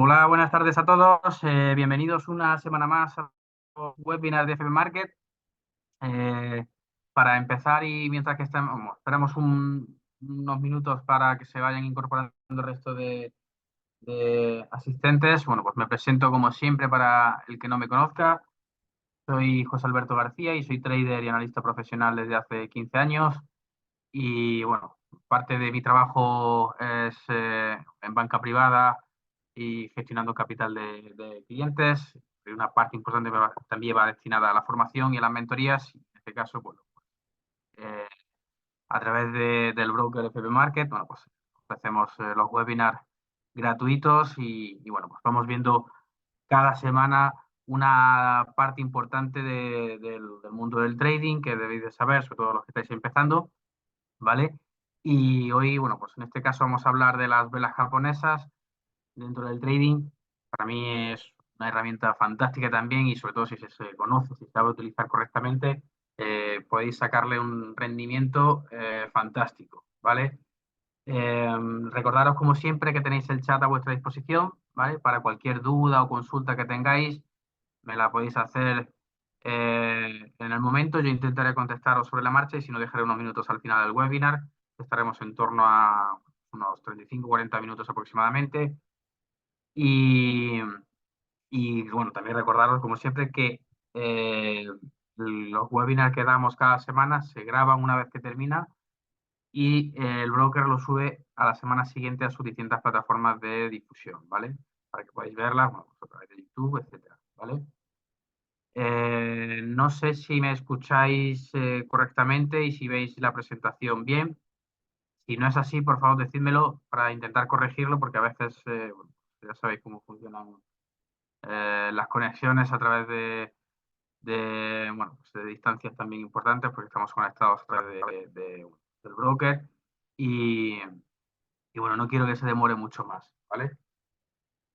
Hola, buenas tardes a todos. Bienvenidos una semana más a los webinars de FB Market. Eh, para empezar y mientras que esperamos unos minutos para que se vayan incorporando el resto de asistentes. Bueno, pues me presento como siempre para el que no me conozca. Soy José Alberto García y soy trader y analista profesional desde hace 15 años. Y bueno, parte de mi trabajo es en banca privada y gestionando capital de clientes. Y una parte importante también va destinada a la formación y a las mentorías. En este caso, bueno, eh, a través del broker FB Market, bueno, pues ofrecemos los webinars gratuitos y bueno, pues vamos viendo cada semana una parte importante del mundo del trading que debéis de saber, sobre todo los que estáis empezando. ¿Vale? Y hoy, bueno, pues en este caso vamos a hablar de las velas japonesas dentro del trading. Para mí es una herramienta fantástica también y sobre todo si se conoce, si se sabe utilizar correctamente, podéis sacarle un rendimiento fantástico, ¿vale? Recordaros como siempre que tenéis el chat a vuestra disposición, ¿vale? Para cualquier duda o consulta que tengáis, me la podéis hacer en el momento. Yo intentaré contestaros sobre la marcha y si no, dejaré unos minutos al final del webinar. Estaremos en torno a unos 35-40 minutos aproximadamente. Y, y bueno, también recordaros, como siempre, que eh, los webinars que damos cada semana se graban una vez que termina y el broker lo sube a la semana siguiente a sus distintas plataformas de difusión, ¿vale? Para que podáis verlas, bueno, pues a través de YouTube, etcétera, ¿vale? No sé si me escucháis correctamente y si veis la presentación bien. Si no es así, por favor, decídmelo para intentar corregirlo, porque a veces, bueno, ya sabéis cómo funcionan las conexiones a través bueno, pues de distancias también importantes, porque estamos conectados a través del broker. Y, y bueno, no quiero que se demore mucho más, ¿vale?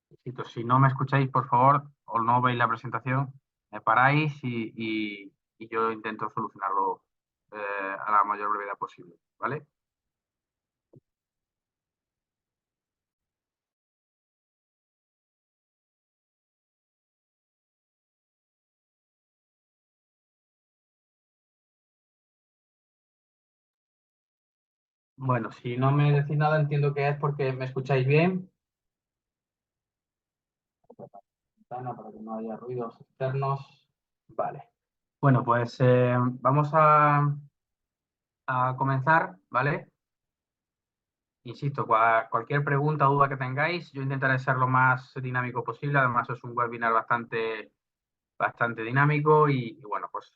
Insisto, si no me escucháis, por favor, o no veis la presentación, me paráis y yo intento solucionarlo a la mayor brevedad posible, ¿vale? Bueno, si no me decís nada, entiendo que es porque me escucháis bien. Para que no haya ruidos externos. Vale. Bueno, pues vamos a comenzar, ¿vale? Insisto, cualquier pregunta o duda que tengáis, yo intentaré ser lo más dinámico posible. Además, es un webinar bastante dinámico y bueno, pues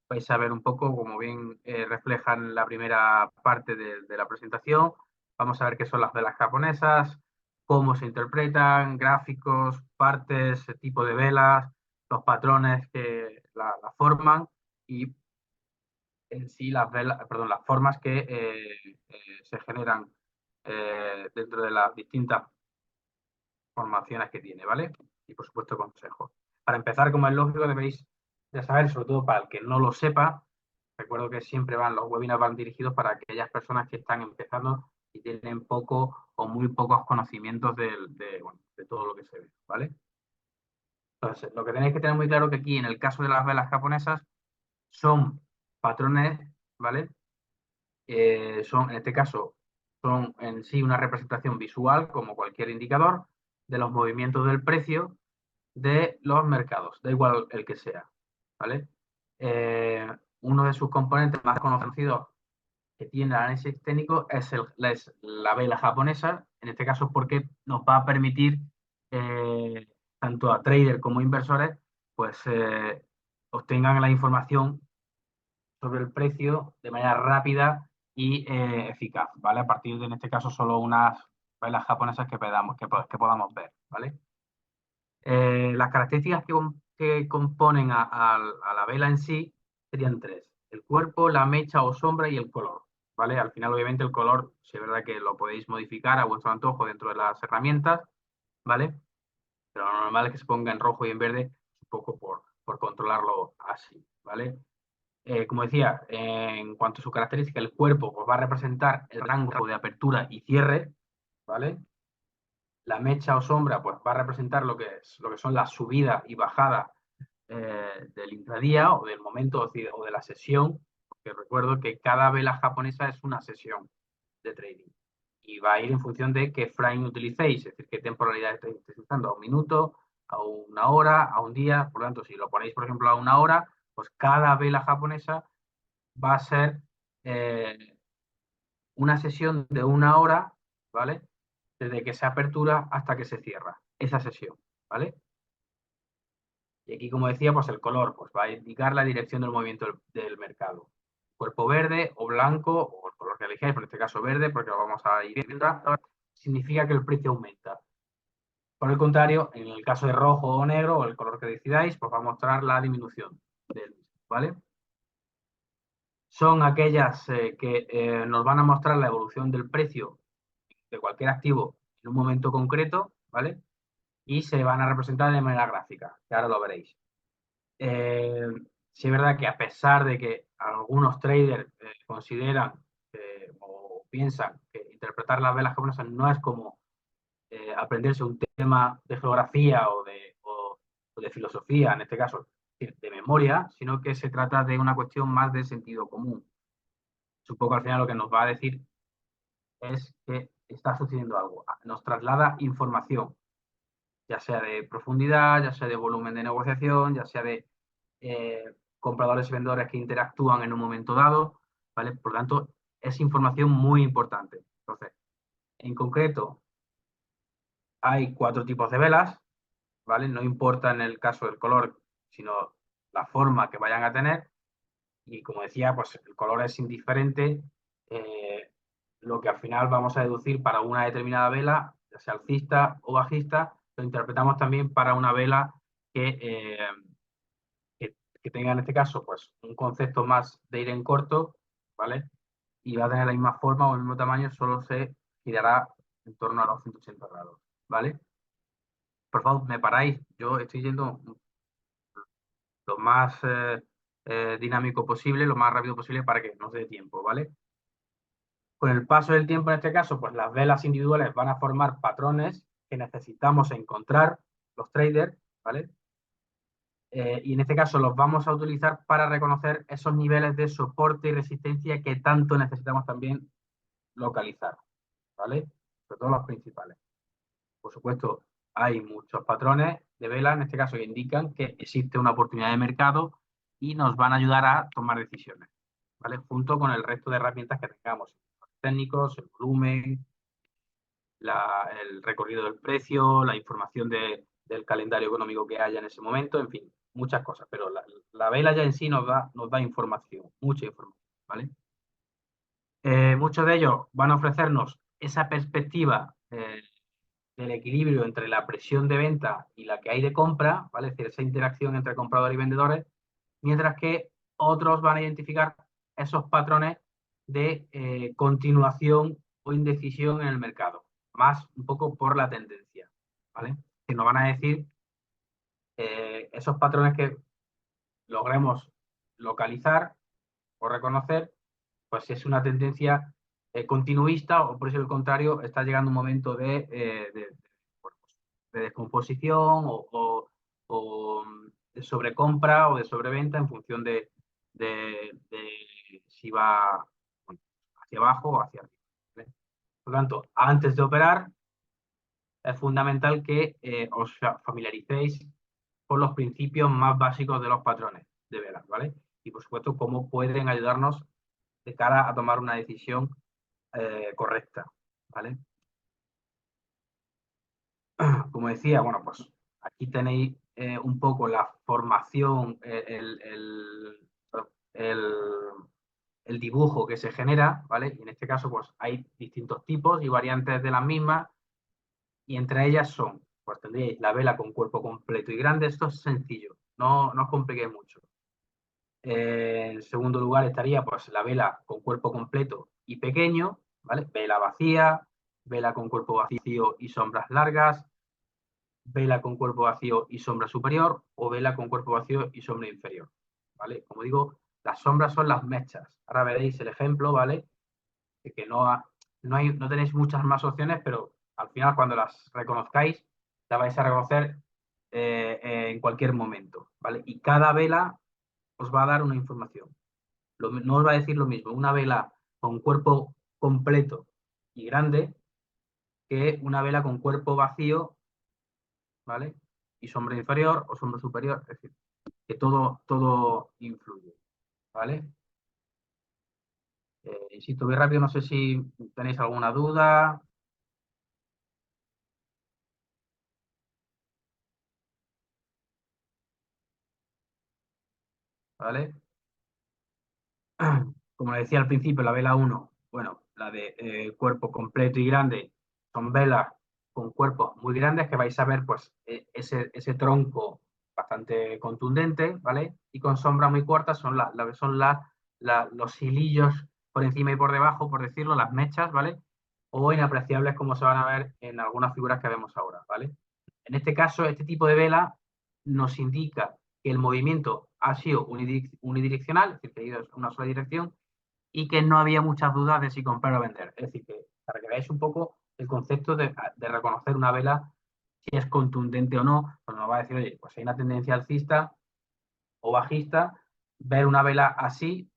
vais a ver un poco, como bien reflejan la primera parte de la presentación. Vamos a ver qué son las velas japonesas, cómo se interpretan, gráficos, partes, tipo de velas, los patrones que la forman y en sí las velas, perdón, las formas que se generan dentro de las distintas formaciones que tiene, ¿vale? Y por supuesto consejos. Para empezar, como es lógico, debéis de saber, sobre todo para el que no lo sepa, recuerdo que siempre los webinars van dirigidos para aquellas personas que están empezando y tienen poco o muy pocos conocimientos bueno, de todo lo que se ve, ¿vale? Entonces, lo que tenéis que tener muy claro que aquí, en el caso de las velas japonesas, son patrones, ¿vale? En este caso, son en sí una representación visual, como cualquier indicador, de los movimientos del precio de los mercados, da igual el que sea, ¿vale? Eh, Uno de sus componentes más conocidos que tiene el análisis técnico es la vela japonesa, en este caso porque nos va a permitir, tanto a traders como inversores, pues obtengan la información sobre el precio de manera rápida y eficaz, ¿vale? A partir de, en este caso, solo unas velas japonesas que podamos ver, ¿vale? Las características que componen a la vela en sí serían tres: el cuerpo, la mecha o sombra y el color, ¿vale? Al final, obviamente, el color, si es verdad que lo podéis modificar a vuestro antojo dentro de las herramientas, ¿vale? Pero lo normal es que se ponga en rojo y en verde, un poco por controlarlo así, ¿vale? Como decía, en cuanto a su característica, el cuerpo pues, va a representar el rango de apertura y cierre, ¿vale? La mecha o sombra pues, va a representar lo que son las subidas y bajadas del intradía o del momento o de la sesión, porque recuerdo que cada vela japonesa es una sesión de trading y va a ir en función de qué frame utilicéis, es decir, qué temporalidad estáis usando, a un minuto, a una hora, a un día. Por lo tanto, si lo ponéis, por ejemplo, a una hora, pues cada vela japonesa va a ser una sesión de una hora, ¿vale? Desde que se apertura hasta que se cierra esa sesión, ¿vale? Y aquí, como decía, pues el color pues va a indicar la dirección del movimiento del mercado. Cuerpo verde o blanco, o el color que elijáis, por este caso verde, porque lo vamos a ir viendo, significa que el precio aumenta. Por el contrario, en el caso de rojo o negro, o el color que decidáis, pues va a mostrar la disminución del mismo, ¿vale? Son aquellas que nos van a mostrar la evolución del precio de cualquier activo en un momento concreto, ¿vale? Y se van a representar de manera gráfica, que ahora lo veréis. Sí es verdad que a pesar de que algunos traders consideran o piensan que interpretar las velas japonesas no es como aprenderse un tema de geografía o de filosofía, en este caso de memoria, sino que se trata de una cuestión más de sentido común. Supongo que al final lo que nos va a decir es que está sucediendo algo, nos traslada información, ya sea de profundidad, ya sea de volumen de negociación, ya sea de compradores y vendedores que interactúan en un momento dado, ¿vale? Por lo tanto, es información muy importante. Entonces, en concreto, hay 4 tipos de velas, ¿vale? No importa en el caso del color, sino la forma que vayan a tener. Y como decía, pues el color es indiferente. Lo que al final vamos a deducir para una determinada vela, ya sea alcista o bajista, lo interpretamos también para una vela que tenga en este caso pues un concepto más de ir en corto, ¿vale? Y va a tener la misma forma o el mismo tamaño, solo se girará en torno a los 180 grados, ¿vale? Por favor, me paráis, yo estoy yendo lo más dinámico posible, lo más rápido posible para que no se dé tiempo, ¿vale? Con el paso del tiempo, en este caso, pues las velas individuales van a formar patrones que necesitamos encontrar los traders, ¿vale? Y en este caso los vamos a utilizar para reconocer esos niveles de soporte y resistencia que tanto necesitamos también localizar, ¿vale? Sobre todo los principales. Por supuesto, hay muchos patrones de vela, en este caso, que indican que existe una oportunidad de mercado y nos van a ayudar a tomar decisiones, ¿vale? Junto con el resto de herramientas que tengamos, los técnicos, el volumen, el recorrido del precio, la información del calendario económico que haya en ese momento, en fin, muchas cosas. Pero la vela ya en sí nos da información, mucha información, ¿vale? Muchos de ellos van a ofrecernos esa perspectiva del equilibrio entre la presión de venta y la que hay de compra, ¿vale? Es decir, esa interacción entre compradores y vendedores, mientras que otros van a identificar esos patrones de continuación o indecisión en el mercado, más un poco por la tendencia, ¿vale? Que nos van a decir esos patrones que logremos localizar o reconocer, pues si es una tendencia continuista o por eso el contrario, está llegando un momento bueno, pues, de descomposición o de sobrecompra o de sobreventa en función de si va bueno, hacia abajo o hacia arriba, ¿vale? Por lo tanto, antes de operar, es fundamental que os familiaricéis con los principios más básicos de los patrones de velas, ¿vale? Y por supuesto, cómo pueden ayudarnos de cara a tomar una decisión correcta, ¿vale? Como decía, bueno, pues aquí tenéis un poco la formación, el, el dibujo que se genera, ¿vale? Y en este caso, pues hay distintos tipos y variantes de las mismas, y entre ellas son, pues tendríais la vela con cuerpo completo y grande. Esto es sencillo, no os compliquéis mucho. En segundo lugar estaría pues la vela con cuerpo completo y pequeño, ¿vale? Vela vacía, vela con cuerpo vacío y sombras largas, vela con cuerpo vacío y sombra superior o vela con cuerpo vacío y sombra inferior, ¿vale? Como digo, las sombras son las mechas. Ahora veréis el ejemplo, ¿vale? De que no tenéis muchas más opciones, pero al final cuando las reconozcáis, las vais a reconocer en cualquier momento, ¿vale? Y cada vela os va a dar una información. No os va a decir lo mismo una vela con cuerpo completo y grande que una vela con cuerpo vacío, ¿vale? Y sombra inferior o sombra superior, es decir, que todo influye, ¿vale? Insisto, voy rápido, no sé si tenéis alguna duda, ¿vale? Como decía al principio, la vela uno, bueno, la de cuerpo completo y grande, son velas con cuerpos muy grandes que vais a ver pues ese tronco bastante contundente, ¿vale? Y con sombras muy cortas son los hilillos por encima y por debajo, por decirlo, las mechas, ¿vale? O inapreciables como se van a ver en algunas figuras que vemos ahora, ¿vale? En este caso, este tipo de vela nos indica que el movimiento ha sido unidireccional, es decir, que ha ido en una sola dirección, y que no había muchas dudas de si comprar o vender. Es decir, que para que veáis un poco el concepto de reconocer una vela, si es contundente o no, pues nos va a decir, oye, pues hay una tendencia alcista o bajista, ver una vela así,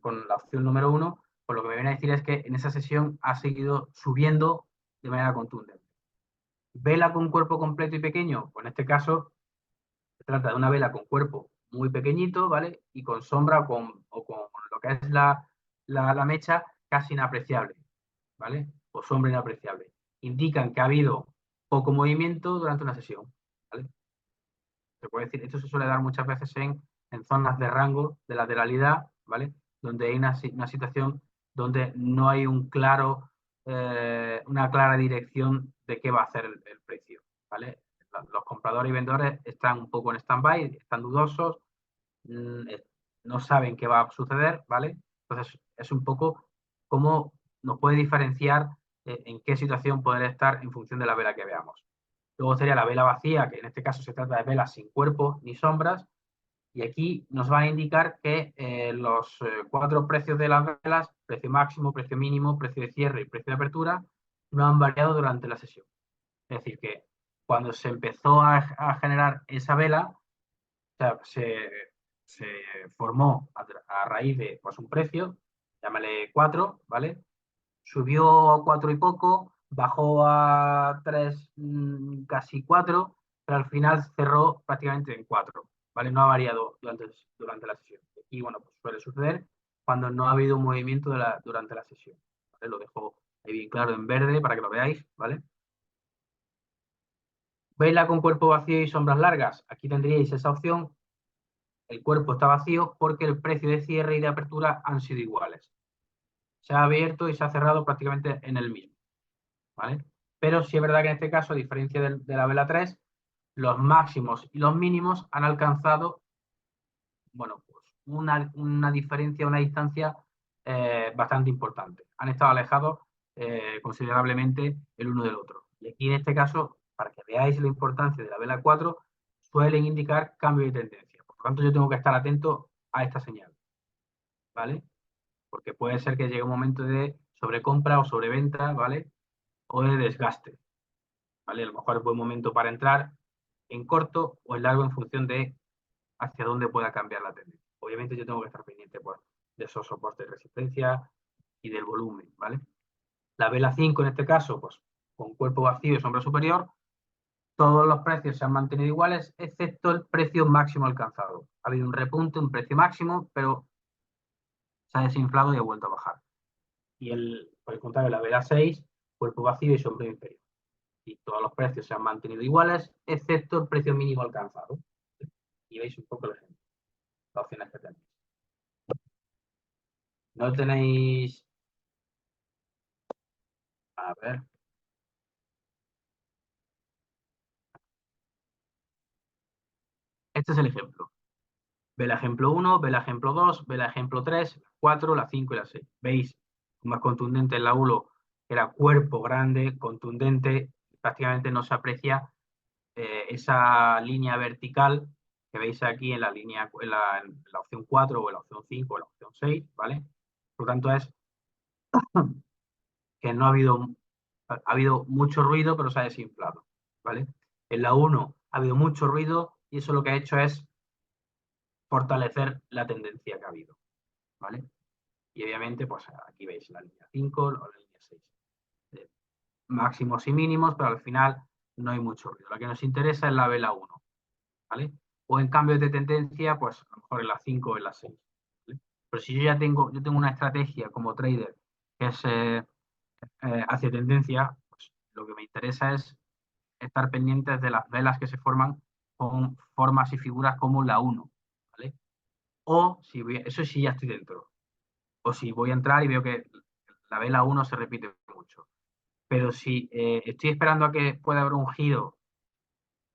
con la opción número uno, pues lo que me viene a decir es que en esa sesión ha seguido subiendo de manera contundente. Vela con cuerpo completo y pequeño, pues en este caso se trata de una vela con cuerpo muy pequeñito, ¿vale? Y con sombra o con lo que es la mecha casi inapreciable, ¿vale? O sombra inapreciable. Indican que ha habido poco movimiento durante una sesión, ¿vale? Se puede decir, esto se suele dar muchas veces en zonas de rango de lateralidad, ¿vale? Donde hay una situación donde no hay una clara dirección de qué va a hacer el precio, ¿vale? Los compradores y vendedores están un poco en stand-by, están dudosos, mm, no saben qué va a suceder, ¿vale? Entonces, es un poco cómo nos puede diferenciar en qué situación poder estar en función de la vela que veamos. Luego sería la vela vacía, que en este caso se trata de velas sin cuerpo ni sombras, y aquí nos van a indicar que los cuatro precios de las velas, precio máximo, precio mínimo, precio de cierre y precio de apertura, no han variado durante la sesión. Es decir, que cuando se empezó a generar esa vela, sea, se formó a raíz de pues, un precio, llámale 4, ¿vale? Subió a 4 y poco, bajó a 3, casi 4, pero al final cerró prácticamente en 4, ¿vale? No ha variado durante la sesión. Y bueno, pues suele suceder cuando no ha habido movimiento durante la sesión, ¿vale? Lo dejo ahí bien claro en verde para que lo veáis, ¿vale? Vela con cuerpo vacío y sombras largas. Aquí tendríais esa opción. El cuerpo está vacío porque el precio de cierre y de apertura han sido iguales. Se ha abierto y se ha cerrado prácticamente en el mismo, ¿vale? Pero sí es verdad que en este caso, a diferencia de la vela 3, los máximos y los mínimos han alcanzado, bueno, pues una diferencia, una distancia bastante importante. Han estado alejados considerablemente el uno del otro. Y aquí en este caso, para que veáis la importancia de la vela 4, suelen indicar cambio de tendencia. Por lo tanto, yo tengo que estar atento a esta señal, ¿vale? Porque puede ser que llegue un momento de sobrecompra o sobreventa, ¿vale? O de desgaste, ¿vale? A lo mejor es buen momento para entrar en corto o en largo en función de hacia dónde pueda cambiar la tendencia. Obviamente yo tengo que estar pendiente pues, de esos soportes de resistencia y del volumen, ¿vale? La vela 5 en este caso, pues con cuerpo vacío y sombra superior, todos los precios se han mantenido iguales, excepto el precio máximo alcanzado. Ha habido un repunte, un precio máximo, pero se ha desinflado y ha vuelto a bajar. Y por el contrario, la vela 6, cuerpo vacío y sombra inferior. Y todos los precios se han mantenido iguales, excepto el precio mínimo alcanzado. Y veis un poco el ejemplo, las opciones que tenéis. No tenéis, a ver, este es el ejemplo. Vela ejemplo 1, vela ejemplo 2, vela ejemplo 3, la 4, la 5 y la 6. ¿Veis? Más contundente en la 1 era cuerpo grande, contundente, prácticamente no se aprecia esa línea vertical que veis aquí en la línea, en la opción 4 o en la opción 5 o en la opción 6, ¿vale? Por lo tanto, es que no ha habido Ha habido mucho ruido, pero se ha desinflado, ¿vale? En la 1 ha habido mucho ruido y eso lo que ha hecho es fortalecer la tendencia que ha habido, ¿vale? Y obviamente, pues aquí veis la línea 5 o la línea 6. Máximos y mínimos, pero al final no hay mucho ruido. La que nos interesa es la vela 1, ¿vale? O en cambio de tendencia, pues a lo mejor en la 5 o en la 6. ¿Vale? Pero si yo tengo una estrategia como trader que es hacia tendencia, pues lo que me interesa es estar pendientes de las velas que se forman con formas y figuras como la 1, ¿vale? O si voy, eso sí ya estoy dentro. O si voy a entrar y veo que la vela 1 se repite mucho. Pero si estoy esperando a que pueda haber un giro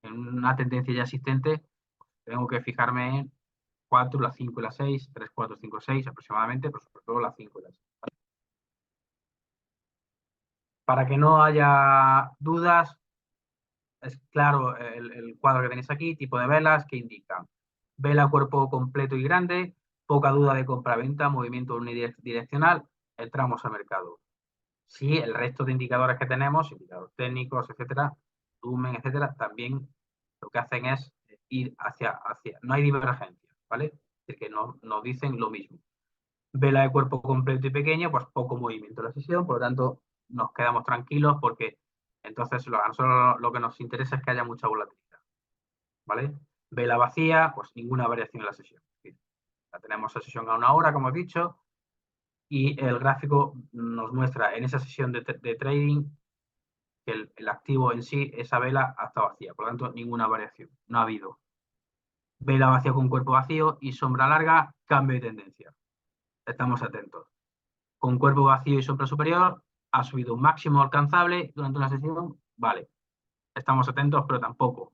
en una tendencia ya existente, tengo que fijarme en 4, la 5 y la 6, 3, 4, 5, 6 aproximadamente, pero sobre todo la 5 y la 6. Para que no haya dudas, es claro el cuadro que tenéis aquí, tipo de velas que indican vela cuerpo completo y grande, poca duda de compra-venta, movimiento unidireccional, entramos al mercado. Sí, el resto de indicadores que tenemos, indicadores técnicos, etcétera, volumen, etcétera, también lo que hacen es ir hacia no hay divergencia, ¿vale? Es decir, que nos dicen lo mismo. Vela de cuerpo completo y pequeño, pues poco movimiento en la sesión, por lo tanto nos quedamos tranquilos porque entonces a nosotros lo que nos interesa es que haya mucha volatilidad, ¿vale? Vela vacía, pues ninguna variación en la sesión. Es decir, la tenemos a sesión a 1 hora, como he dicho, y el gráfico nos muestra en esa sesión de trading que el activo en sí, esa vela está vacía, por lo tanto ninguna variación, no ha habido. Vela vacía con cuerpo vacío y sombra larga, cambio de tendencia. Estamos atentos. Con cuerpo vacío y sombra superior, ha subido un máximo alcanzable durante una sesión, vale. Estamos atentos, pero tampoco.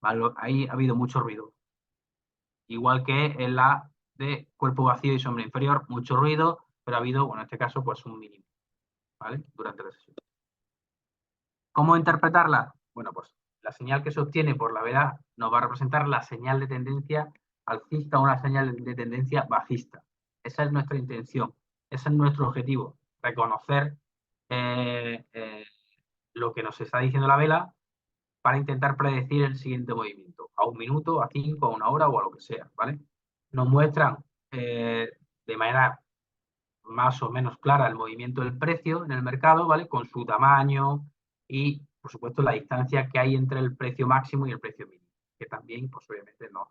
¿Vale? Ahí ha habido mucho ruido. Igual que en la de cuerpo vacío y sombra inferior, mucho ruido, pero ha habido, bueno, en este caso, pues un mínimo, ¿vale? Durante la sesión. ¿Cómo interpretarla? Bueno, pues la señal que se obtiene por la vela nos va a representar la señal de tendencia alcista o una señal de tendencia bajista. Esa es nuestra intención, ese es nuestro objetivo, reconocer eh, eh, lo que nos está diciendo la vela para intentar predecir el siguiente movimiento, a 1 minuto, a 5, a 1 hora o a lo que sea, ¿vale? Nos muestran de manera más o menos clara el movimiento del precio en el mercado, ¿vale? Con su tamaño y, por supuesto, la distancia que hay entre el precio máximo y el precio mínimo, que también, pues obviamente, nos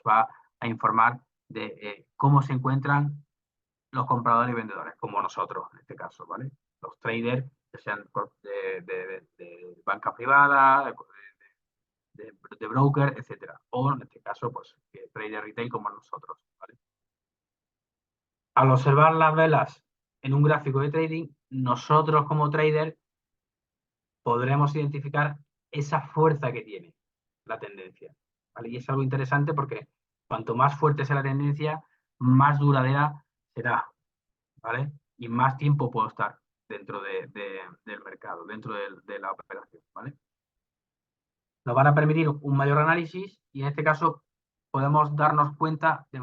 va a informar de cómo se encuentran los compradores y vendedores, como nosotros en este caso, ¿vale? Los traders, que sean de banca privada, de broker, etcétera. O en este caso, pues, trader retail como nosotros, ¿vale? Al observar las velas en un gráfico de trading, nosotros como trader podremos identificar esa fuerza que tiene la tendencia, ¿vale? Y es algo interesante porque cuanto más fuerte sea la tendencia, más duradera será, ¿vale? Y más tiempo puedo estar dentro del mercado, dentro de la operación, ¿vale? Nos van a permitir un mayor análisis y en este caso podemos darnos cuenta de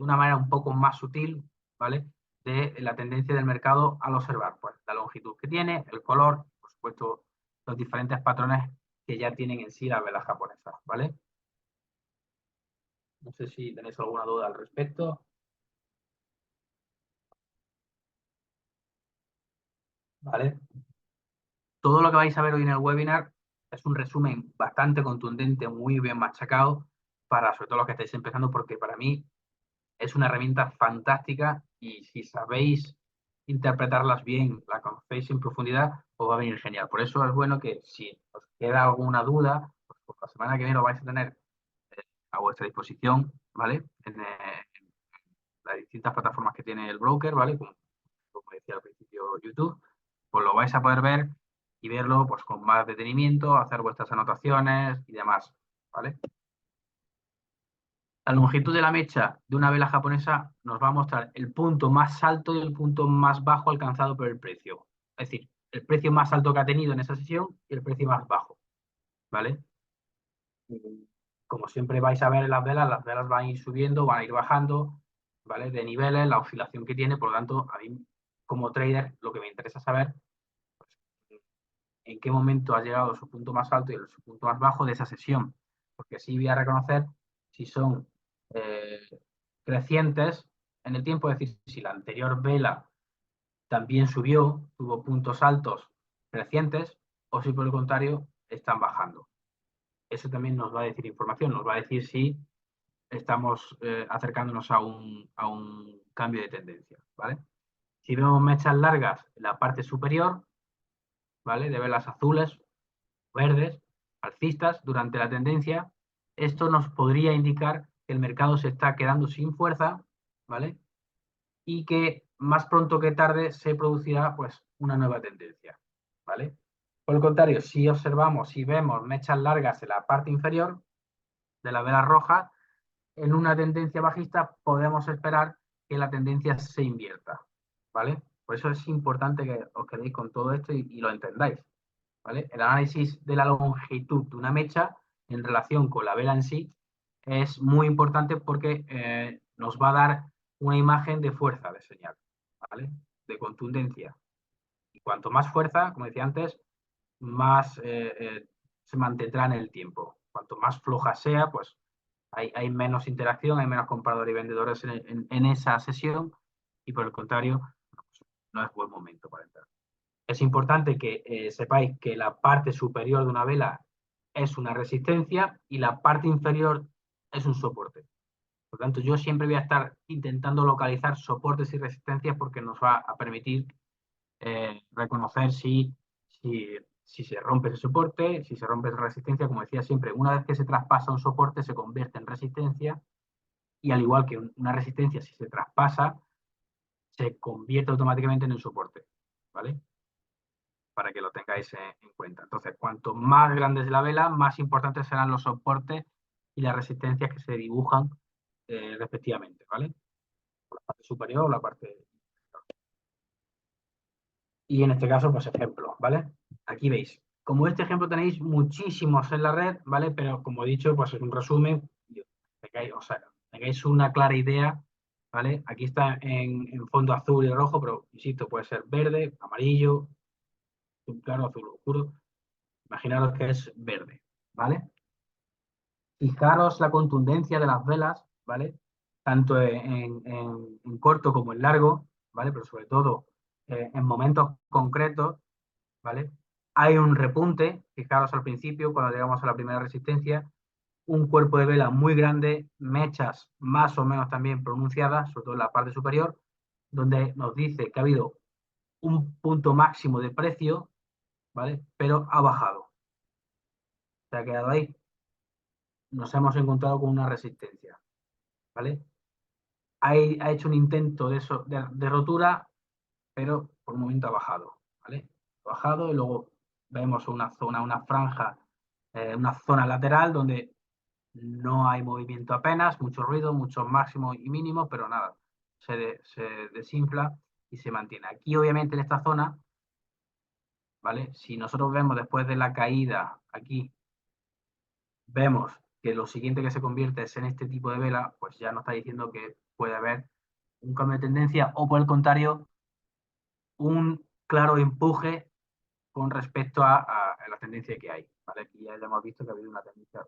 una manera un poco más sutil, ¿vale? De la tendencia del mercado al observar, pues la longitud que tiene, el color, por supuesto, los diferentes patrones que ya tienen en sí las velas japonesas, ¿vale? No sé si tenéis alguna duda al respecto, ¿vale? Todo lo que vais a ver hoy en el webinar es un resumen bastante contundente, muy bien machacado, para sobre todo los que estáis empezando, porque para mí es una herramienta fantástica y si sabéis interpretarlas bien, la conocéis en profundidad, os va a venir genial. Por eso es bueno que si os queda alguna duda, pues la semana que viene lo vais a tener a vuestra disposición, ¿vale? En las distintas plataformas que tiene el broker, ¿vale? Como decía al principio YouTube, pues lo vais a poder ver y verlo pues con más detenimiento, hacer vuestras anotaciones y demás, ¿vale? La longitud de la mecha de una vela japonesa nos va a mostrar el punto más alto y el punto más bajo alcanzado por el precio. Es decir, el precio más alto que ha tenido en esa sesión y el precio más bajo, ¿vale? Como siempre vais a ver en las velas van a ir subiendo, van a ir bajando, ¿vale? De niveles, la oscilación que tiene, por lo tanto, a mí como trader lo que me interesa saber en qué momento ha llegado su punto más alto y su punto más bajo de esa sesión, porque así voy a reconocer si son crecientes en el tiempo, es decir, si la anterior vela también subió, tuvo puntos altos crecientes, o si por el contrario están bajando. Eso también nos va a decir información, nos va a decir si estamos acercándonos a un cambio de tendencia, ¿vale? Si vemos mechas largas en la parte superior, ¿vale? De velas azules, verdes, alcistas durante la tendencia, esto nos podría indicar que el mercado se está quedando sin fuerza, ¿vale? Y que más pronto que tarde se producirá pues una nueva tendencia, ¿vale? Por el contrario, si observamos, si vemos mechas largas en la parte inferior de la vela roja, en una tendencia bajista podemos esperar que la tendencia se invierta, ¿vale? Por eso es importante que os quedéis con todo esto y lo entendáis, ¿vale? El análisis de la longitud de una mecha en relación con la vela en sí es muy importante porque nos va a dar una imagen de fuerza de señal, ¿vale? De contundencia. Y cuanto más fuerza, como decía antes, más se mantendrá en el tiempo. Cuanto más floja sea, pues hay menos interacción, hay menos compradores y vendedores en esa sesión y por el contrario, no es buen momento para entrar. Es importante que sepáis que la parte superior de una vela es una resistencia y la parte inferior es un soporte. Por lo tanto, yo siempre voy a estar intentando localizar soportes y resistencias porque nos va a permitir reconocer si se rompe ese soporte, si se rompe esa resistencia. Como decía siempre, una vez que se traspasa un soporte se convierte en resistencia y al igual que una resistencia, si se traspasa, se convierte automáticamente en un soporte, ¿vale? Para que lo tengáis en cuenta. Entonces, cuanto más grande es la vela, más importantes serán los soportes y las resistencias que se dibujan respectivamente, ¿vale? La parte superior o la parte... Y en este caso, pues ejemplo, ¿vale? Aquí veis. Como este ejemplo tenéis muchísimos en la red, ¿vale? Pero como he dicho, pues es un resumen, o sea, tengáis una clara idea, ¿vale? Aquí está en fondo azul y rojo, pero insisto, puede ser verde, amarillo, azul claro, azul oscuro. Imaginaros que es verde, ¿vale? Fijaros la contundencia de las velas, ¿vale? Tanto en corto como en largo, ¿vale? Pero sobre todo en momentos concretos, ¿vale? Hay un repunte, fijaros al principio, cuando llegamos a la primera resistencia, un cuerpo de vela muy grande, mechas más o menos también pronunciadas, sobre todo en la parte superior, donde nos dice que ha habido un punto máximo de precio, ¿vale? Pero ha bajado. Se ha quedado ahí. Nos hemos encontrado con una resistencia, ¿vale? Ha hecho un intento de rotura, pero por un momento ha bajado, ¿vale? Ha bajado y luego vemos una zona, una franja, una zona lateral donde no hay movimiento apenas, mucho ruido, muchos máximos y mínimos, pero nada, se desinfla y se mantiene. Aquí obviamente en esta zona, ¿vale? Si nosotros vemos después de la caída aquí, vemos que lo siguiente que se convierte es en este tipo de vela, pues ya nos está diciendo que puede haber un cambio de tendencia o por el contrario, un claro empuje con respecto a la tendencia que hay. ¿Vale? Aquí ya hemos visto que ha habido una tendencia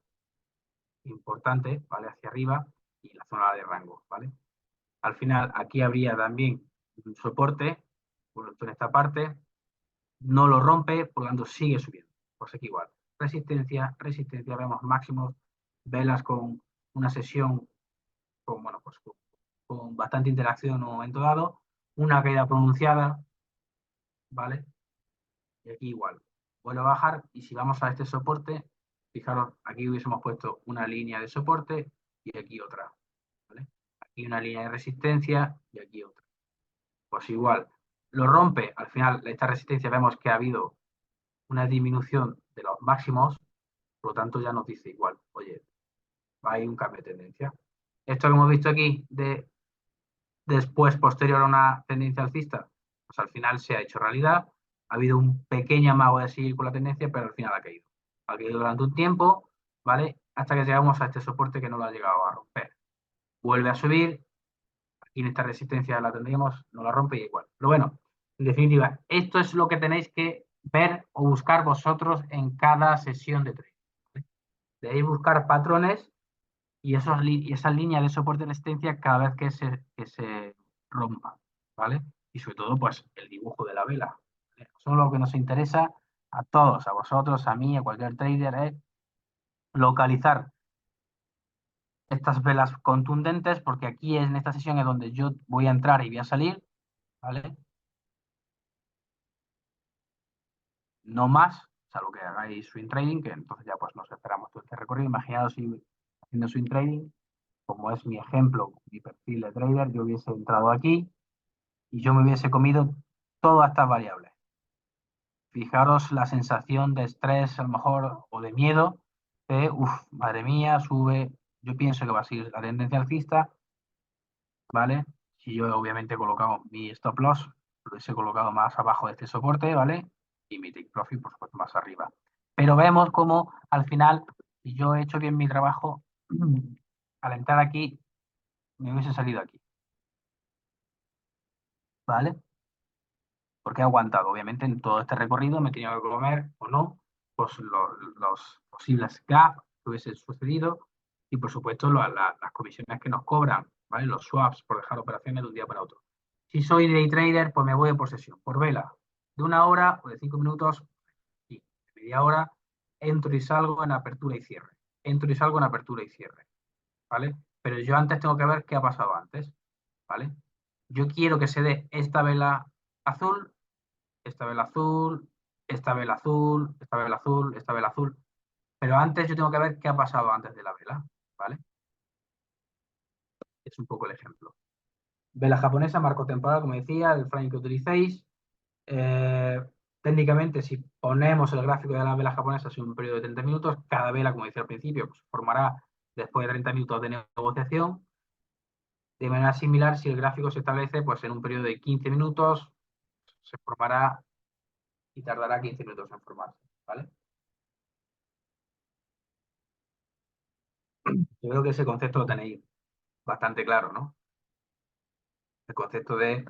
importante, ¿vale? Hacia arriba y la zona de rango, ¿vale? Al final aquí habría también un soporte, en esta parte, no lo rompe, por lo tanto sigue subiendo. Pues aquí igual, resistencia, resistencia, vemos máximos, velas con una sesión con, bueno, pues con bastante interacción en un momento dado, una caída pronunciada, ¿vale? Y aquí igual, vuelve a bajar y si vamos a este soporte, fijaros, aquí hubiésemos puesto una línea de soporte y aquí otra, ¿vale? Aquí una línea de resistencia y aquí otra. Pues igual, lo rompe, al final esta resistencia vemos que ha habido una disminución de los máximos, por lo tanto ya nos dice igual, oye, hay un cambio de tendencia. Esto que hemos visto aquí de después, posterior a una tendencia alcista, pues al final se ha hecho realidad, ha habido un pequeño amago de seguir con la tendencia, pero al final ha caído. Ha caído durante un tiempo, ¿vale? Hasta que llegamos a este soporte que no lo ha llegado a romper. Vuelve a subir, aquí en esta resistencia la tendríamos, no la rompe y igual. Pero bueno, en definitiva, esto es lo que tenéis que ver o buscar vosotros en cada sesión de trading. ¿Vale? Debéis buscar patrones y, y esas líneas de soporte de resistencia cada vez que se rompa, ¿vale? Y sobre todo, pues, el dibujo de la vela. ¿Vale? Eso es lo que nos interesa a todos, a vosotros, a mí, a cualquier trader, es localizar estas velas contundentes, porque aquí en esta sesión es donde yo voy a entrar y voy a salir, ¿vale? No más, salvo que hagáis swing trading, que entonces ya pues nos esperamos todo este recorrido. Imaginaos si haciendo swing trading, como es mi ejemplo, mi perfil de trader, yo hubiese entrado aquí y yo me hubiese comido todas estas variables. Fijaros la sensación de estrés, a lo mejor, o de miedo, de, uff, madre mía, sube, yo pienso que va a seguir la tendencia alcista, ¿vale? Si yo obviamente he colocado mi stop loss, lo hubiese colocado más abajo de este soporte, ¿vale? Y mi take profit, por supuesto, más arriba. Pero vemos cómo al final, si yo he hecho bien mi trabajo, al entrar aquí, me hubiese salido aquí, ¿vale? Porque he aguantado. Obviamente en todo este recorrido me he tenido que comer o no pues, los posibles gaps que hubiesen sucedido y por supuesto las comisiones que nos cobran, ¿vale? Los swaps por dejar operaciones de un día para otro. Si soy day trader, pues me voy por sesión, por vela, de 1 hora o de 5 minutos y de media hora, entro y salgo en apertura y cierre. Entro y salgo en apertura y cierre, ¿vale? Pero yo antes tengo que ver qué ha pasado antes, ¿vale? Yo quiero que se dé esta vela azul, esta vela azul, esta vela azul, esta vela azul, esta vela azul. Pero antes yo tengo que ver qué ha pasado antes de la vela, ¿vale? Es un poco el ejemplo. Vela japonesa, marco temporal, como decía, el frame que utilicéis. Eh, técnicamente, si ponemos el gráfico de la vela japonesa en un periodo de 30 minutos, cada vela, como decía al principio, pues, formará después de 30 minutos de negociación. De manera similar, si el gráfico se establece pues, en un periodo de 15 minutos, se formará y tardará 15 minutos en formarse, ¿vale? Yo creo que ese concepto lo tenéis bastante claro, ¿no? El concepto del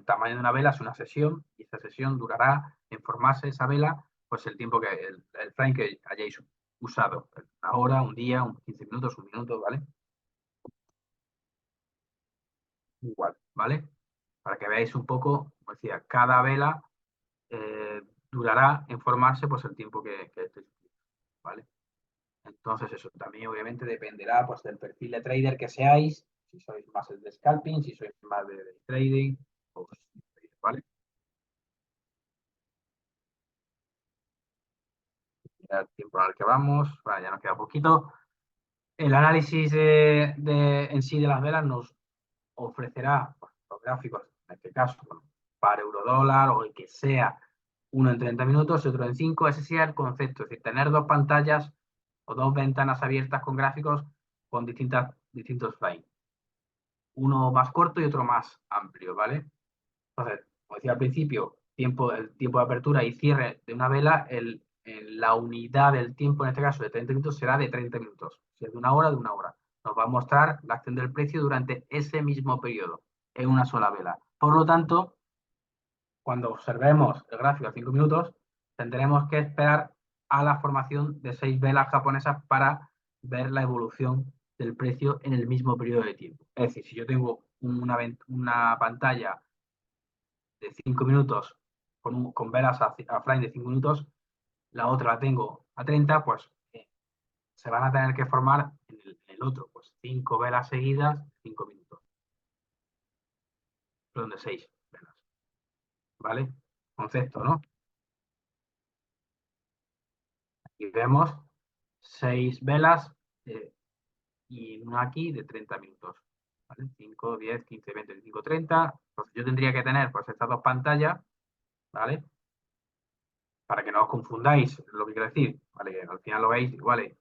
tamaño de una vela es una sesión y esa sesión durará en formarse esa vela, pues el tiempo que el frame que hayáis usado, una hora, un día, 15 minutos, un minuto, ¿vale? Igual, ¿vale? Para que veáis un poco, como decía, cada vela durará en formarse pues el tiempo que estéis, ¿vale? Entonces eso también obviamente dependerá pues del perfil de trader que seáis, si sois más el de scalping, si sois más de trading, pues, ¿vale? Ya el tiempo al que vamos, bueno, ya nos queda poquito. El análisis en sí de las velas nos ofrecerá pues, los gráficos, en este caso, bueno, para euro dólar o el que sea, uno en 30 minutos y otro en 5. Ese sería el concepto, es decir, tener dos pantallas o dos ventanas abiertas con gráficos con distintos frames. Uno más corto y otro más amplio, ¿vale? Entonces, como decía al principio, el tiempo de apertura y cierre de una vela, la unidad del tiempo, en este caso de 30 minutos, será de 30 minutos. Si es de 1 hora, de 1 hora. Nos va a mostrar la acción del precio durante ese mismo periodo, en una sola vela. Por lo tanto, cuando observemos el gráfico a 5 minutos, tendremos que esperar a la formación de 6 velas japonesas para ver la evolución del precio en el mismo periodo de tiempo. Es decir, si yo tengo una pantalla de 5 minutos con velas a frame de 5 minutos, la otra la tengo a 30, pues se van a tener que formar en el otro, pues 5 velas seguidas, 5 minutos, perdón, de 6 velas, ¿vale? Concepto, ¿no? Aquí vemos 6 velas y una aquí de 30 minutos, ¿vale? 5, 10, 15, 20, 25, 30. Entonces yo tendría que tener pues estas dos pantallas, ¿vale? Para que no os confundáis lo que quiero decir, ¿vale? Al final lo veis, ¿vale?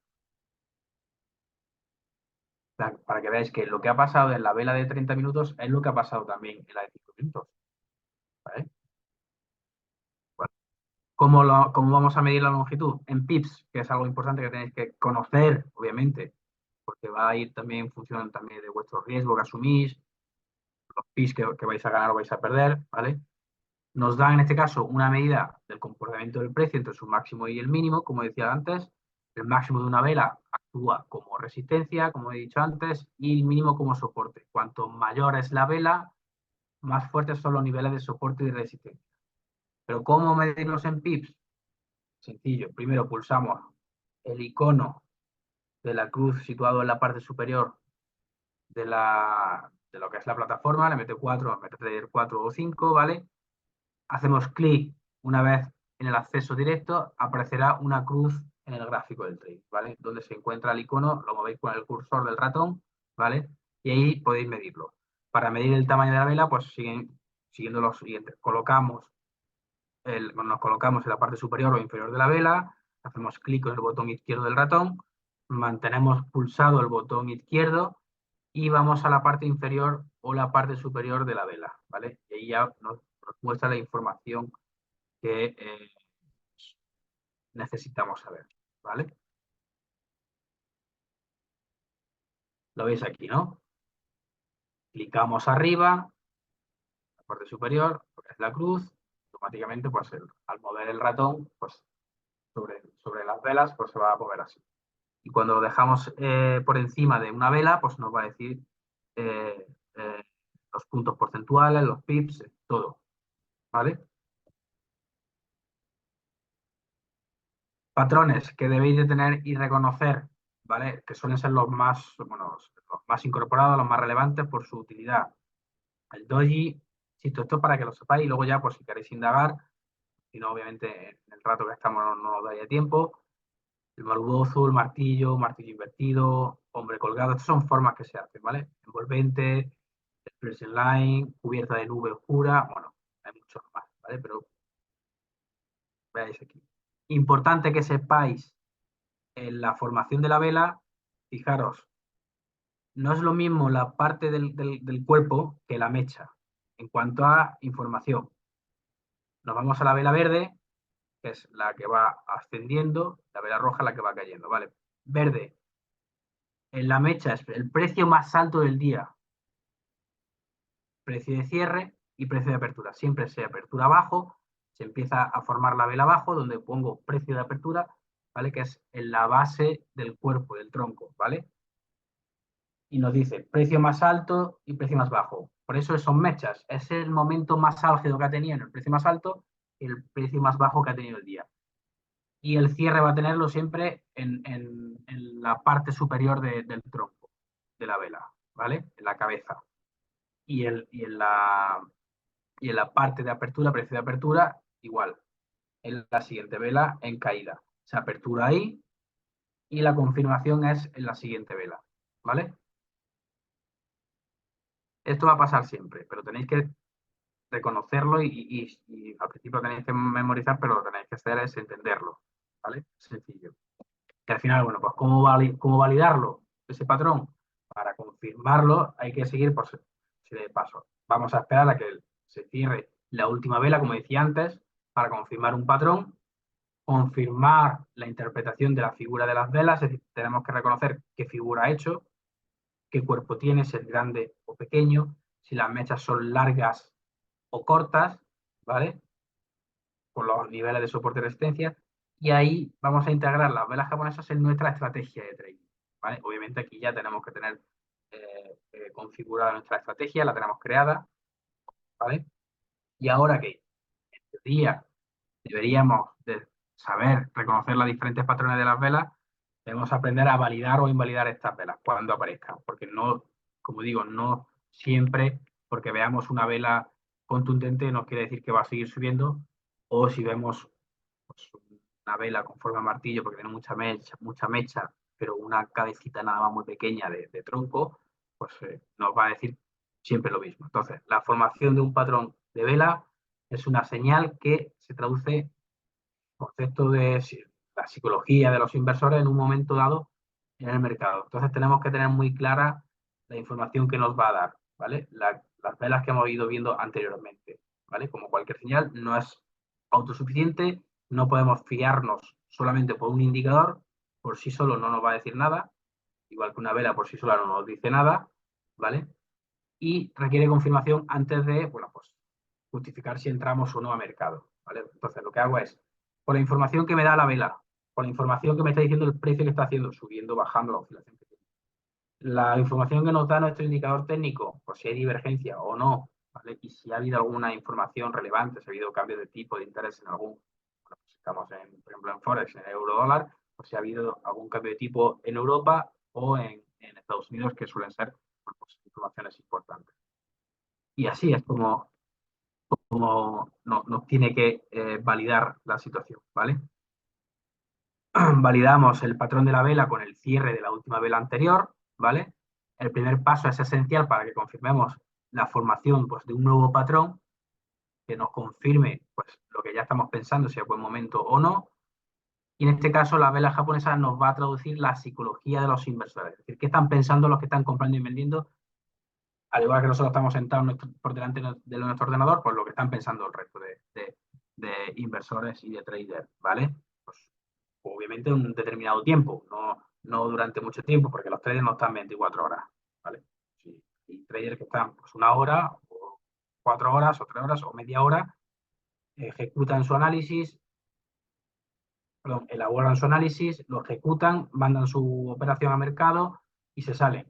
Para que veáis que lo que ha pasado en la vela de 30 minutos es lo que ha pasado también en la de 5 minutos, ¿vale? Bueno, ¿cómo vamos a medir la longitud? En pips, que es algo importante que tenéis que conocer, obviamente, porque va a ir también en función también de vuestro riesgo que asumís, los pips que vais a ganar o vais a perder, ¿vale? Nos da en este caso una medida del comportamiento del precio entre su máximo y el mínimo, como decía antes. El máximo de una vela actúa como resistencia, como he dicho antes, y el mínimo como soporte. Cuanto mayor es la vela, más fuertes son los niveles de soporte y resistencia. Pero ¿cómo medirlos en pips? Sencillo. Primero pulsamos el icono de la cruz situado en la parte superior de lo que es la plataforma, le mete 4, mete 4 o 5, ¿vale? Hacemos clic una vez en el acceso directo, aparecerá una cruz en el gráfico del trade, ¿vale? Donde se encuentra el icono, lo movéis con el cursor del ratón, ¿vale? Y ahí podéis medirlo. Para medir el tamaño de la vela, pues siguiendo los siguientes. Nos colocamos en la parte superior o inferior de la vela, hacemos clic en el botón izquierdo del ratón, mantenemos pulsado el botón izquierdo y vamos a la parte inferior o la parte superior de la vela, ¿vale? Y ahí ya nos muestra la información que necesitamos saber, ¿vale? Lo veis aquí, ¿no? Clicamos arriba, la parte superior, lo que es la cruz, automáticamente, pues al mover el ratón, pues sobre las velas, pues se va a mover así. Y cuando lo dejamos por encima de una vela, pues nos va a decir eh, eh, los puntos porcentuales, los pips, todo, ¿vale? Patrones que debéis de tener y reconocer, ¿vale? Que suelen ser los más, bueno, los más incorporados, los más relevantes por su utilidad. El doji, insisto, esto para que lo sepáis y luego ya, pues si queréis indagar, si no, obviamente en el rato que estamos no os daría tiempo. El marubozo, el martillo, martillo invertido, hombre colgado, estas son formas que se hacen, ¿vale? Envolvente, expression line, cubierta de nube oscura, bueno, hay muchos más, ¿vale? Pero veáis aquí. Importante que sepáis en la formación de la vela, fijaros, no es lo mismo la parte del cuerpo que la mecha en cuanto a información. Nos vamos a la vela verde, que es la que va ascendiendo, la vela roja la que va cayendo, ¿vale? Verde, en la mecha es el precio más alto del día, precio de cierre y precio de apertura. Siempre se apertura abajo, se empieza a formar la vela abajo, donde pongo precio de apertura, ¿vale? Que es en la base del cuerpo, del tronco, ¿vale? Y nos dice precio más alto y precio más bajo. Por eso son mechas. Es el momento más álgido que ha tenido en el precio más alto y el precio más bajo que ha tenido el día. Y el cierre va a tenerlo siempre en la parte superior del tronco de la vela, ¿vale? En la cabeza. Y, y en la parte de apertura, precio de apertura, igual. En la siguiente vela, en caída. Se apertura ahí y la confirmación es en la siguiente vela, ¿vale? Esto va a pasar siempre, pero tenéis que reconocerlo y al principio tenéis que memorizar, pero lo que tenéis que hacer es entenderlo, ¿vale? Sencillo. Que al final, bueno, pues ¿cómo validarlo? Ese patrón, para confirmarlo hay que seguir por serie de pasos. Vamos a esperar a que se cierre la última vela, como decía antes, para confirmar un patrón, confirmar la interpretación de la figura de las velas, es decir, tenemos que reconocer qué figura ha hecho, qué cuerpo tiene, si es grande o pequeño, si las mechas son largas o cortas, ¿vale? Por los niveles de soporte y resistencia. Y ahí vamos a integrar las velas japonesas en nuestra estrategia de trading, ¿vale? Obviamente aquí ya tenemos que tener configurada nuestra estrategia, la tenemos creada, ¿vale? Y ahora que en teoría deberíamos de saber reconocer los diferentes patrones de las velas, debemos aprender a validar o invalidar estas velas cuando aparezcan, porque no, como digo, no siempre porque veamos una vela contundente nos quiere decir que va a seguir subiendo, o si vemos pues, una vela con forma de martillo porque tiene mucha mecha, pero una cabecita nada más muy pequeña de tronco, pues nos va a decir siempre lo mismo. Entonces, la formación de un patrón de vela es una señal que se traduce en concepto de la psicología de los inversores en un momento dado en el mercado. Entonces, tenemos que tener muy clara la información que nos va a dar, ¿vale? Las velas que hemos ido viendo anteriormente, ¿vale? Como cualquier señal, no es autosuficiente, no podemos fiarnos solamente por un indicador, por sí solo no nos va a decir nada, igual que una vela por sí sola no nos dice nada, ¿vale? Y requiere confirmación antes de, bueno, pues justificar si entramos o no a mercado, ¿vale? Entonces, lo que hago es, con la información que me da la vela, con la información que me está diciendo el precio que está haciendo, subiendo, bajando la oscilación que tiene, la información que nos da nuestro indicador técnico, pues si hay divergencia o no, ¿vale? Y si ha habido alguna información relevante, si ha habido cambio de tipo de interés en algún, bueno, pues estamos en, por ejemplo, en Forex, en euro dólar, pues si ha habido algún cambio de tipo en Europa o en Estados Unidos, que suelen ser, bueno, pues, informaciones importantes. Y así es como nos tiene que validar la situación, ¿vale? Validamos el patrón de la vela con el cierre de la última vela anterior, ¿vale? El primer paso es esencial para que confirmemos la formación, pues, de un nuevo patrón que nos confirme, pues, lo que ya estamos pensando, si es buen momento o no. Y en este caso, la vela japonesa nos va a traducir la psicología de los inversores. Es decir, qué están pensando los que están comprando y vendiendo, al igual que nosotros estamos sentados por delante de nuestro ordenador, pues lo que están pensando el resto de inversores y de traders, ¿vale? Pues, obviamente un determinado tiempo, no durante mucho tiempo, porque los traders no están 24 horas, ¿vale? Sí, hay traders que están, pues, 1 hora, o 4 horas, o 3 horas, o media hora, ejecutan su análisis, perdón, elaboran su análisis, lo ejecutan, mandan su operación a mercado y se salen,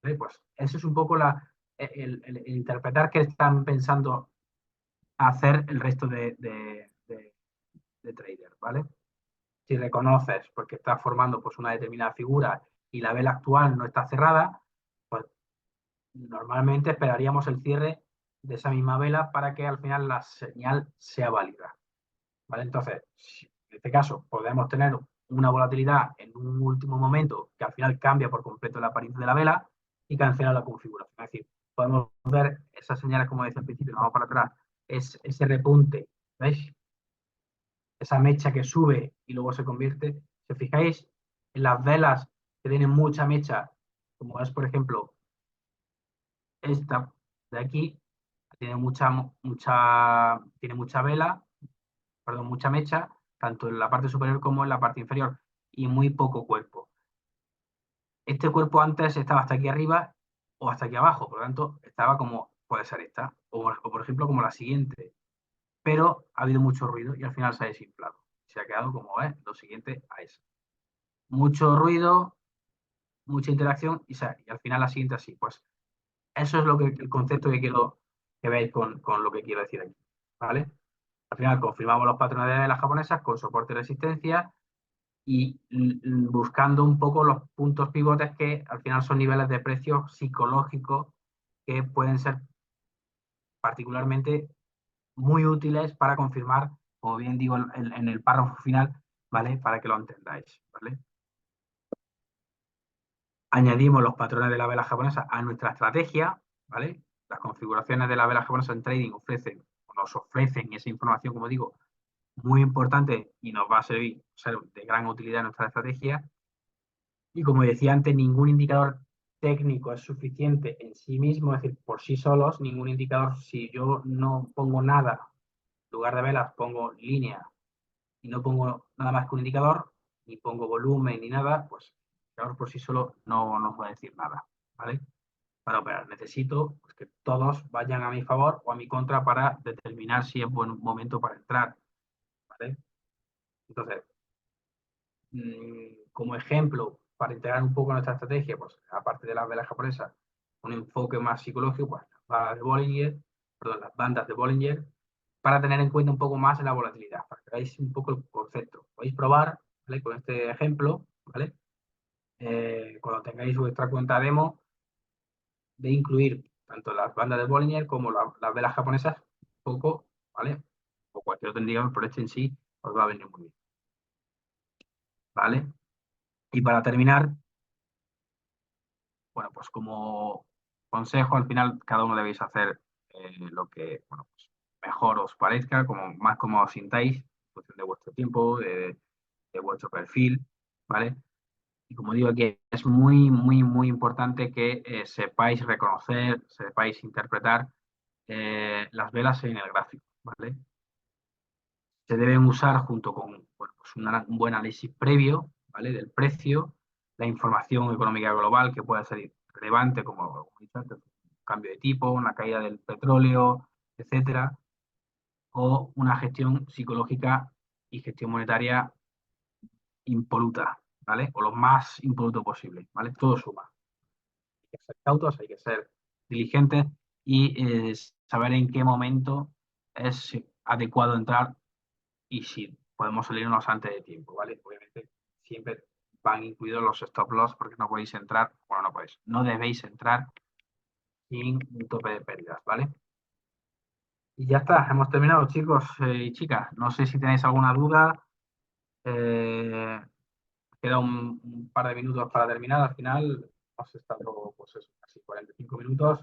¿vale? Pues eso es un poco el interpretar qué están pensando hacer el resto de traders, ¿vale? Si reconoces porque estás formando, pues, una determinada figura y la vela actual no está cerrada, pues normalmente esperaríamos el cierre de esa misma vela para que al final la señal sea válida, ¿vale? Entonces, en este caso podemos tener una volatilidad en un último momento que al final cambia por completo la apariencia de la vela y cancela la configuración. Es decir, podemos ver esas señales, como decía al principio, vamos para atrás, es ese repunte, ¿veis? Esa mecha que sube y luego se convierte. Si os fijáis en las velas que tienen mucha mecha, como es, por ejemplo, esta de aquí, tiene tiene mucha vela, perdón, mucha mecha, tanto en la parte superior como en la parte inferior, y muy poco cuerpo. Este cuerpo antes estaba hasta aquí arriba o hasta aquí abajo, por lo tanto, estaba como, puede ser esta, o por ejemplo como la siguiente, pero ha habido mucho ruido y al final se ha desinflado. Se ha quedado como es lo siguiente a esa. Mucho ruido, mucha interacción y al final la siguiente así. Pues eso es el concepto que quiero que veáis con lo que quiero decir aquí, ¿vale? Al final confirmamos los patrones de las japonesas con soporte y resistencia y buscando un poco los puntos pivotes que al final son niveles de precios psicológicos que pueden ser particularmente muy útiles para confirmar, como bien digo en el párrafo final, ¿vale? Para que lo entendáis, ¿vale? Añadimos los patrones de la vela japonesa a nuestra estrategia, ¿vale? Las configuraciones de la vela japonesa en trading nos ofrecen esa información, como digo, muy importante y nos va a ser de gran utilidad en nuestra estrategia. Y como decía antes, ningún indicador técnico es suficiente en sí mismo, es decir, por sí solos, ningún indicador, si yo no pongo nada, en lugar de velas pongo línea y no pongo nada más que un indicador, ni pongo volumen ni nada, pues el indicador por sí solo no nos va a decir nada, ¿vale? Para operar necesito, pues, que todos vayan a mi favor o a mi contra para determinar si es buen momento para entrar, ¿vale? Entonces, como ejemplo, para integrar un poco nuestra estrategia, pues aparte de las velas japonesas, un enfoque más psicológico, pues las bandas de Bollinger, para tener en cuenta un poco más la volatilidad, para que veáis un poco el concepto. Podéis probar, ¿vale? Con este ejemplo, ¿vale? Cuando tengáis vuestra cuenta demo, de incluir tanto las bandas de Bollinger como las velas japonesas, un poco, ¿vale? O cualquier otro indicador, por este en sí, os va a venir muy bien, ¿vale? Y para terminar, bueno, pues como consejo, al final cada uno debéis hacer lo que, bueno, pues mejor os parezca, como más cómodo os sintáis, en función de vuestro tiempo, de vuestro perfil, ¿vale? Y como digo aquí, es muy, muy, muy importante que sepáis reconocer, sepáis interpretar las velas en el gráfico, ¿vale? Se deben usar junto con, bueno, pues un buen análisis previo, ¿vale? Del precio, la información económica global que pueda ser relevante, como he dicho antes, un cambio de tipo, una caída del petróleo, etcétera. o una gestión psicológica y gestión monetaria impoluta, ¿vale? O lo más impoluto posible, ¿vale? Todo suma. Hay que ser cautos, hay que ser diligentes y saber en qué momento es adecuado entrar y si podemos salirnos antes de tiempo, ¿vale? Obviamente siempre van incluidos los stop loss porque no podéis entrar, bueno, no podéis, no debéis entrar sin un tope de pérdidas, ¿vale? Y ya está, hemos terminado, chicos y chicas. No sé si tenéis alguna duda. Eh, Queda un par de minutos para terminar. Al final hemos estado, pues eso, casi 45 minutos.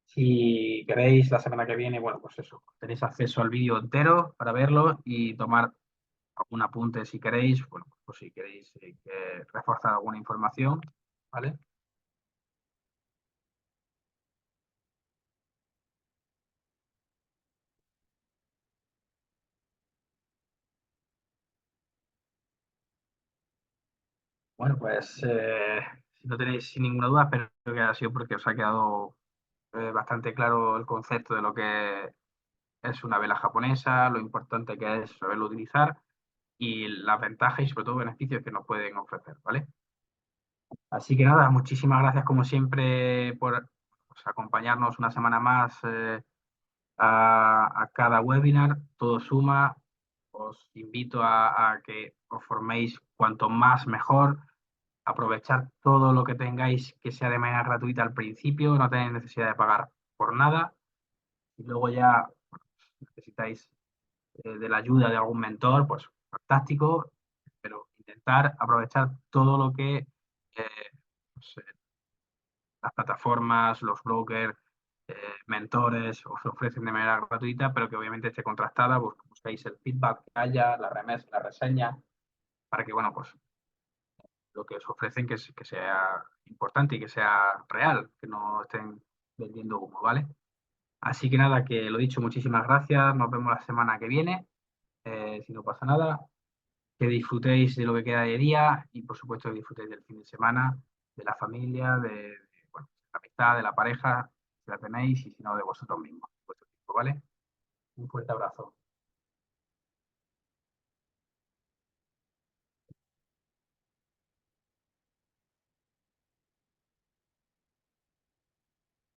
Si queréis, la semana que viene, bueno, pues eso, tenéis acceso al vídeo entero para verlo y tomar algún apunte si queréis, bueno, pues si queréis reforzar alguna información, ¿vale? Bueno, pues si no tenéis sin ninguna duda, espero que haya sido porque os ha quedado bastante claro el concepto de lo que es una vela japonesa, lo importante que es saberlo utilizar y las ventajas y sobre todo beneficios que nos pueden ofrecer, ¿vale? Así que nada, muchísimas gracias como siempre por pues, acompañarnos una semana más a cada webinar. Todo suma. Os invito a que os forméis cuanto más mejor. Aprovechar todo lo que tengáis que sea de manera gratuita al principio, no tenéis necesidad de pagar por nada. Y luego ya bueno, necesitáis de la ayuda de algún mentor, pues fantástico, pero intentar aprovechar todo lo que pues, las plataformas, los brokers, mentores os ofrecen de manera gratuita, pero que obviamente esté contrastada, buscáis el feedback que haya, la remesa, la reseña, para que, bueno, pues lo que os ofrecen que sea importante y que sea real, que no estén vendiendo humo, ¿vale? Así que nada, que lo dicho, muchísimas gracias, nos vemos la semana que viene, si no pasa nada, que disfrutéis de lo que queda de día y por supuesto que disfrutéis del fin de semana, de la familia, bueno, de la amistad, de la pareja, si la tenéis y si no, de vosotros mismos, vuestro tiempo, ¿vale? Un fuerte abrazo.